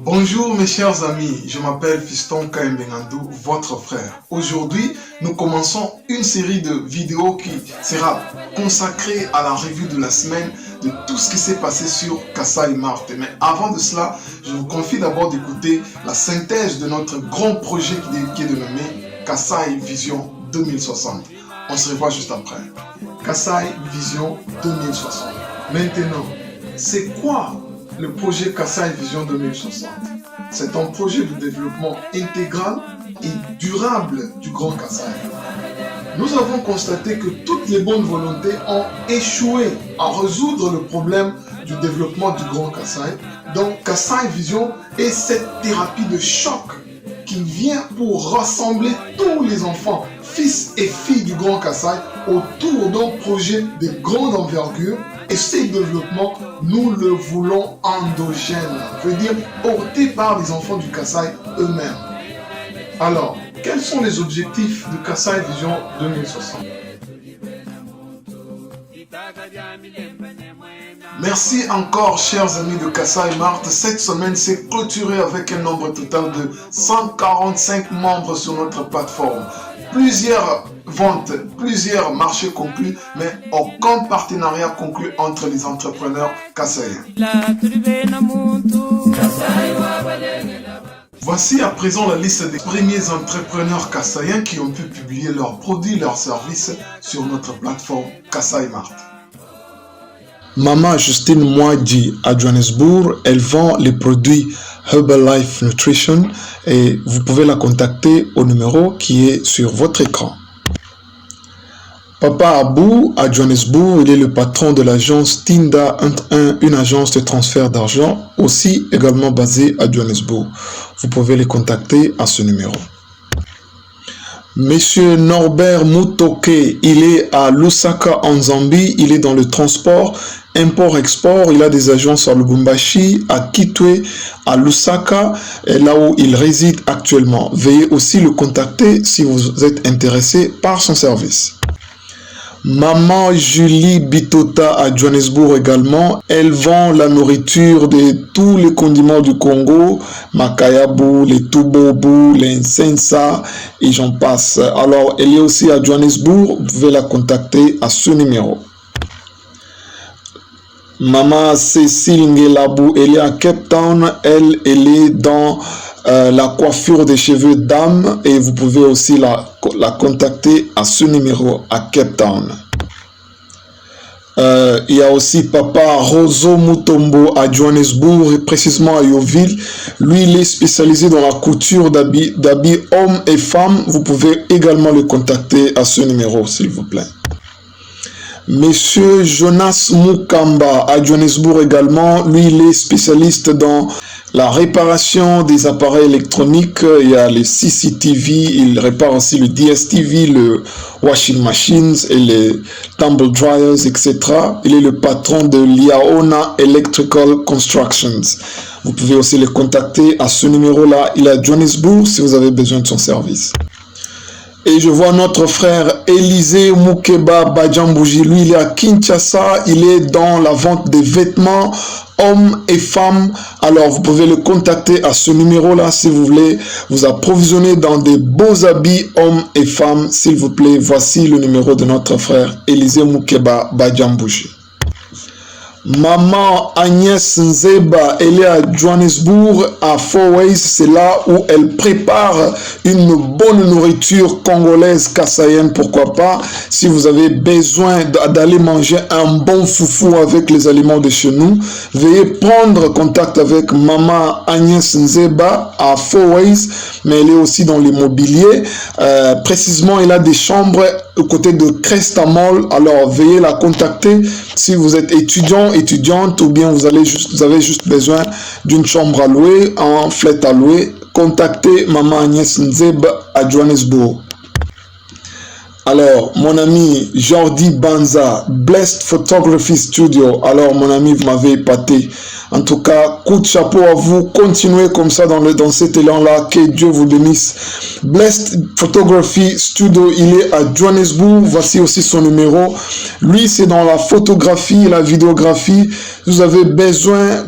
Bonjour mes chers amis, je m'appelle Fiston Kaembengandou, votre frère. Aujourd'hui, nous commençons une série de vidéos qui sera consacrée à la revue de la semaine de tout ce qui s'est passé sur Kasai Mart. Mais avant de cela, je vous confie d'abord d'écouter la synthèse de notre grand projet qui est dénommé Kasai Vision 2060. On se revoit juste après. Kasai Vision 2060. Maintenant, c'est quoi le projet Kasai Vision 2060? C'est un projet de développement intégral et durable du Grand Kasai. Nous avons constaté que toutes les bonnes volontés ont échoué à résoudre le problème du développement du Grand Kasai. Donc Kasai Vision est cette thérapie de choc qui vient pour rassembler tous les enfants, fils et filles du Grand Kasai autour d'un projet de grande envergure. Et ce développement, nous le voulons endogène, veut dire porté par les enfants du Kasai eux-mêmes. Alors, quels sont les objectifs de Kasai Vision 2060? Merci encore, chers amis de Kasai Mart. Cette semaine s'est clôturée avec un nombre total de 145 membres sur notre plateforme. Plusieurs ventes, plusieurs marchés conclus, mais aucun partenariat conclu entre les entrepreneurs kassaïens. Voici à présent la liste des premiers entrepreneurs kassaïens qui ont pu publier leurs produits, leurs services sur notre plateforme Kasai Mart. Maman Justine Mouadi à Johannesburg, elle vend les produits Herbalife Nutrition et vous pouvez la contacter au numéro qui est sur votre écran. Papa Abou à Johannesburg, il est le patron de l'agence Tinda 11, une agence de transfert d'argent, aussi également basée à Johannesburg. Vous pouvez les contacter à ce numéro. Monsieur Norbert Mutoke, il est à Lusaka en Zambie, il est dans le transport, import-export, il a des agences à Lubumbashi, à Kitwe, à Lusaka, et là où il réside actuellement. Veuillez aussi le contacter si vous êtes intéressé par son service. Maman Julie Bitota à Johannesburg également, elle vend la nourriture de tous les condiments du Congo, Makayabu, les Tubobu, les Nsensa et j'en passe. Alors elle est aussi à Johannesburg, vous pouvez la contacter à ce numéro. Maman Cécile Ngelabou, elle est à Cape Town, elle est dans la coiffure des cheveux d'âme et vous pouvez aussi la contacter à ce numéro à Cape Town. Il y a aussi Papa Roso Mutombo à Johannesburg, précisément à Yeoville. Lui, il est spécialisé dans la couture d'habits hommes et femmes. Vous pouvez également le contacter à ce numéro, s'il vous plaît. Monsieur Jonas Mukamba à Johannesburg également, lui il est spécialiste dans la réparation des appareils électroniques. Il y a les CCTV, il répare aussi le DSTV, le washing machines et les tumble dryers, etc. Il est le patron de Liaona Electrical Constructions. Vous pouvez aussi le contacter à ce numéro-là. Il est à Johannesburg si vous avez besoin de son service. Et je vois notre frère Élisée Moukeba Badjambouji. Lui, il est à Kinshasa. Il est dans la vente des vêtements hommes et femmes. Alors, vous pouvez le contacter à ce numéro-là si vous voulez vous approvisionner dans des beaux habits hommes et femmes. S'il vous plaît, voici le numéro de notre frère Élisée Moukeba Badjambouji. Maman Agnès Nzeba, elle est à Johannesburg, à Four Ways. C'est là où elle prépare une bonne nourriture congolaise, kassaïenne, pourquoi pas. Si vous avez besoin d'aller manger un bon foufou avec les aliments de chez nous, veuillez prendre contact avec Maman Agnès Nzeba à Four Ways, mais elle est aussi dans l'immobilier. Précisément, elle a des chambres au côté de Cresta Mall. Alors, veuillez la contacter si vous êtes étudiante ou bien vous avez juste besoin d'une chambre à louer, en flat à louer. Contactez Maman Agnès Nzeba à Johannesburg. Alors, mon ami Jordi Banza, Blessed Photography Studio. Alors, mon ami, vous m'avez épaté. En tout cas, coup de chapeau à vous. Continuez comme ça dans cet élan-là. Que Dieu vous bénisse. Blessed Photography Studio, il est à Johannesburg. Voici aussi son numéro. Lui, c'est dans la photographie et la vidéographie. Vous avez besoin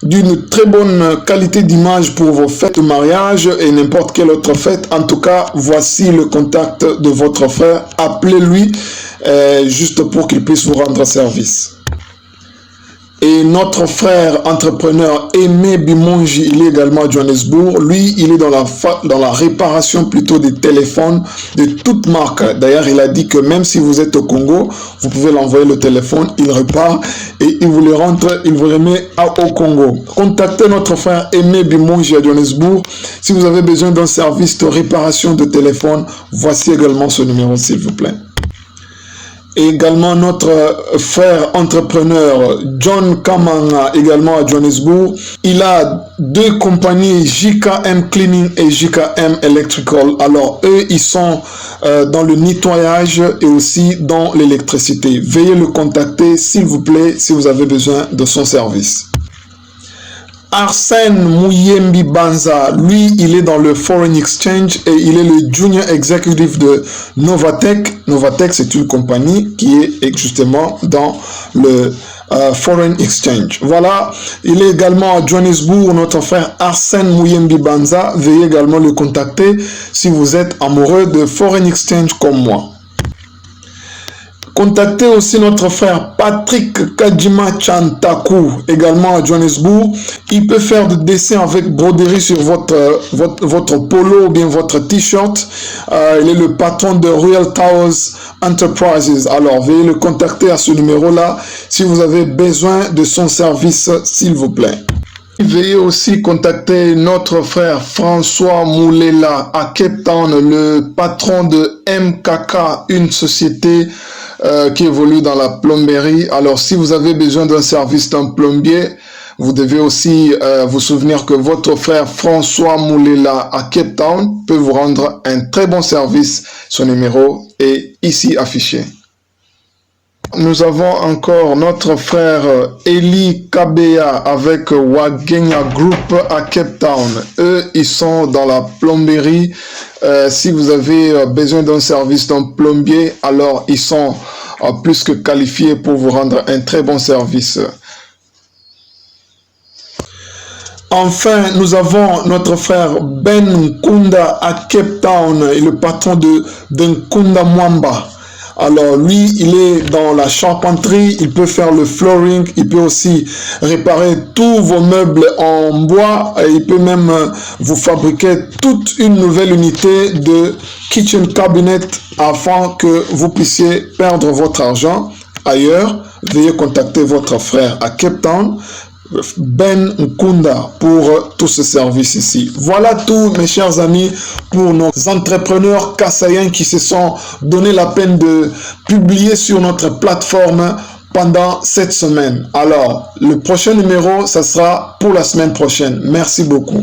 d'une très bonne qualité d'image pour vos fêtes de mariage et n'importe quelle autre fête. En tout cas, voici le contact de votre frère. Appelez-lui juste pour qu'il puisse vous rendre service. Et notre frère entrepreneur Aimé Bimonji, il est également à Johannesburg. Lui, il est dans la réparation plutôt des téléphones de toute marque. D'ailleurs, il a dit que même si vous êtes au Congo, vous pouvez l'envoyer le téléphone, il repart et il vous le rentre, il vous remet au Congo. Contactez notre frère Aimé Bimonji à Johannesburg. Si vous avez besoin d'un service de réparation de téléphone, voici également ce numéro, s'il vous plaît. Et également notre frère entrepreneur John Kamanga, également à Johannesburg. Il a deux compagnies, JKM Cleaning et JKM Electrical. Alors eux, ils sont dans le nettoyage et aussi dans l'électricité. Veuillez le contacter s'il vous plaît si vous avez besoin de son service. Arsène Mouyembi Banza, lui, il est dans le Foreign Exchange et il est le Junior Executive de Novatech. Novatech, c'est une compagnie qui est justement dans le Foreign Exchange. Voilà, il est également à Johannesburg, notre frère Arsène Mouyembi Banza. Veuillez également le contacter si vous êtes amoureux de Foreign Exchange comme moi. Contactez aussi notre frère Patrick Kajima Chantaku, également à Johannesburg. Il peut faire des dessins avec broderie sur votre polo ou bien votre t-shirt. Il est le patron de Royal Towers Enterprises. Alors, veuillez le contacter à ce numéro-là si vous avez besoin de son service, s'il vous plaît. Veuillez aussi contacter notre frère François Moulela à Cape Town, le patron de MKK, une société qui évolue dans la plomberie. Alors, si vous avez besoin d'un service d'un plombier, vous devez aussi vous souvenir que votre frère François Moulela à Cape Town peut vous rendre un très bon service. Son numéro est ici affiché. Nous avons encore notre frère Eli Kabea avec Wagenya Group à Cape Town. Eux, ils sont dans la plomberie. Si vous avez besoin d'un service d'un plombier, alors ils sont plus que qualifiés pour vous rendre un très bon service. Enfin, nous avons notre frère Ben Nkunda à Cape Town, et le patron de Nkunda Mwamba. Alors lui, il est dans la charpenterie, il peut faire le flooring, il peut aussi réparer tous vos meubles en bois, et il peut même vous fabriquer toute une nouvelle unité de kitchen cabinet afin que vous puissiez perdre votre argent ailleurs. Veuillez contacter votre frère à Cape Town, Ben Nkunda, pour tout ce service ici. Voilà tout, mes chers amis, pour nos entrepreneurs kassaïens qui se sont donné la peine de publier sur notre plateforme pendant cette semaine. Alors, le prochain numéro, ça sera pour la semaine prochaine. Merci beaucoup.